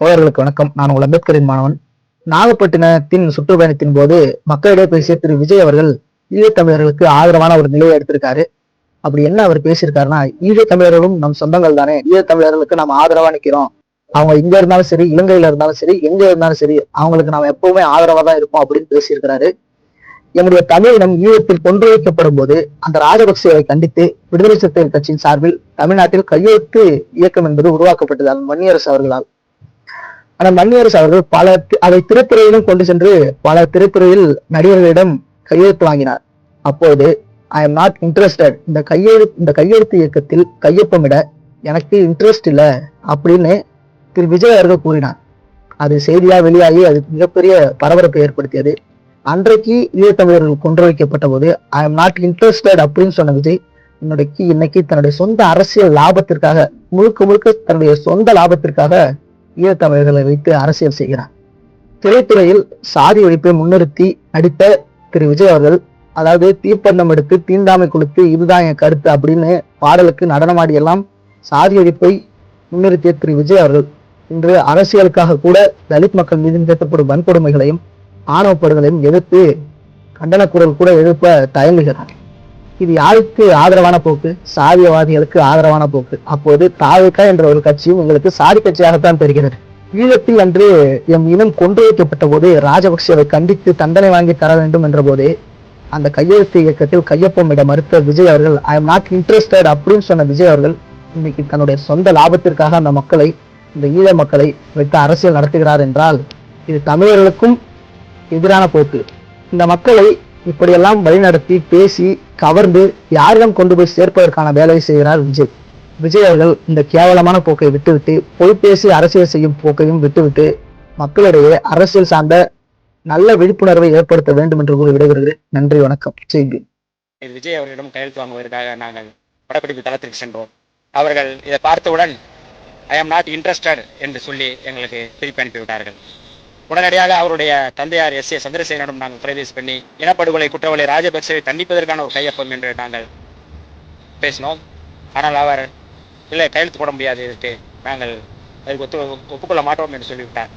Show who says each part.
Speaker 1: தோழர்களுக்கு வணக்கம். நான் உங்கள் அம்பேத்கரின் மாணவன். நாகப்பட்டினத்தின் சுற்றுப்பயணத்தின் போது மக்களிடையே பேசிய திரு விஜய் அவர்கள் ஈழத்தமிழர்களுக்கு ஆதரவான ஒரு நிலையை எடுத்திருக்காரு. அப்படி என்ன அவர் பேசியிருக்காருன்னா, ஈழத்தமிழர்களும் நம் சொந்தங்கள் தானே, ஈழத்தமிழர்களுக்கு நம்ம ஆதரவா நிக்கிறோம். அவங்க இங்க இருந்தாலும் சரி, இலங்கையில இருந்தாலும் சரி, எங்க இருந்தாலும் சரி, அவங்களுக்கு நாம எப்பவுமே ஆதரவா தான் இருப்போம் அப்படின்னு பேசியிருக்கிறாரு. என்னுடைய தமிழினம் ஈழத்தில் கொன்று வைக்கப்படும் போது அந்த ராஜபக்சேவை கண்டித்து விடுதலை சிறுத்தைகள் கட்சியின் சார்பில் தமிழ்நாட்டில் கையெழுத்து இயக்கம் என்பது உருவாக்கப்பட்டது மன்னியரசு அவர்களால். ஆனால் மன்னியரசு அவர்கள் அதை திரைத்துறையிலும் கொண்டு சென்று பல திரைத்துறையில் நடிகர்களிடம் கையெழுத்து வாங்கினார். அப்போது ஐ எம் நாட் இன்ட்ரெஸ்டட், இந்த கையெழுத்து இயக்கத்தில் கையொப்பமிட எனக்கு இன்ட்ரெஸ்ட் இல்லை அப்படின்னு திரு விஜய் அவர்கள் கூறினார். அது செய்தியா வெளியாகி அது மிகப்பெரிய பரபரப்பை ஏற்படுத்தியது. அன்றைக்கு ஈழத்தமிழர்கள் கொன்று வைக்கப்பட்ட போது ஐ எம் நாட் இன்ட்ரெஸ்டட் அப்படின்னு சொன்ன விஜய் இன்னைக்கு தன்னுடைய சொந்த அரசியல் லாபத்திற்காக, முழுக்க முழுக்க தன்னுடைய சொந்த லாபத்திற்காக ஈழத்தமிழர்களை வைத்து அரசியல் செய்கிறார். திரைத்துறையில் சாதி ஒழிப்பை முன்னிறுத்தி நடித்த திரு விஜய் அவர்கள், அதாவது தீப்பந்தம் எடுத்து தீண்டாமை கொடுத்து இதுதான் என் கருத்து அப்படின்னு பாடலுக்கு நடனமாடி எல்லாம் சாதி ஒழிப்பை முன்னிறுத்திய திரு விஜய் அவர்கள் இன்று அரசியலுக்காக கூட தலித் மக்கள் மீது நிகழ்த்தப்படும் வன்கொடுமைகளையும் ஆணவப்படுகளையும் எதிர்த்து கண்டன குரல் கூட எழுப்ப தயங்குகிறார். இது யாருக்கு ஆதரவான போக்கு? சாதியவாதிகளுக்கு ஆதரவான போக்கு. அப்போது தாவேகா என்ற ஒரு கட்சியும் உங்களுக்கு சாதி கட்சியாகத்தான் தெரிகிறது. ஈழத்தில் அன்று எம் இனம் கொன்று வைக்கப்பட்ட போது ராஜபக்சேவை கண்டித்து தண்டனை வாங்கி தர வேண்டும் என்ற போதே அந்த கையெழுத்து இயக்கத்தில் கையொப்பமிட மறுத்த விஜய் அவர்கள், ஐ எம் நாட் இன்ட்ரெஸ்டட் அப்படின்னு சொன்ன விஜய் அவர்கள் இன்னைக்கு தன்னுடைய சொந்த லாபத்திற்காக அந்த மக்களை, இந்த ஈழ மக்களை வைத்து அரசியல் நடத்துகிறார் என்றால் இது தமிழர்களுக்கும் எதிரான போக்கு. இந்த மக்களை இப்படியெல்லாம் வழிநடத்தி பேசி கவர்ந்து யாரிடம் கொண்டு போய் சேர்ப்பதற்கான வேலையை செய்கிறார் விஜய். விஜய் அவர்கள் இந்த கேவலமான போக்கை விட்டுவிட்டு, பொய் பேசி அரசியல் செய்யும் போக்கையும் விட்டுவிட்டு மக்களிடையே அரசியல் சார்ந்த நல்ல விழிப்புணர்வை ஏற்படுத்த வேண்டும் என்று கூறி விடைபெறுகிறேன். நன்றி, வணக்கம். செய்தி
Speaker 2: விஜய் அவர்களிடம் கையெழுத்து வாங்குவதற்காக நாங்கள் படப்பிடிப்பு தளத்திற்கு சென்றோம். அவர்கள் இதை பார்த்தவுடன் ஐ ஆம் நாட் இன்ட்ரெஸ்டட் என்று சொல்லி எங்களுக்கு திருப்பி அனுப்பிவிட்டார்கள். உடனடியாக அவருடைய தந்தையார் எஸ் ஏ சந்திரசேகரனிடம் நாங்கள் தொலைபேசி பண்ணி இனப்படுகொலை குற்றவாளி ராஜபக்சேவை தண்டிப்பதற்கான ஒரு கையொப்பம் என்று நாங்கள் பேசினோம். ஆனால் அவர் இல்லை, கையெழுத்து போட முடியாது, இதுக்கு நாங்கள் அதுக்கு ஒப்புக்கொள்ள மாட்டோம் என்று சொல்லிவிட்டார்.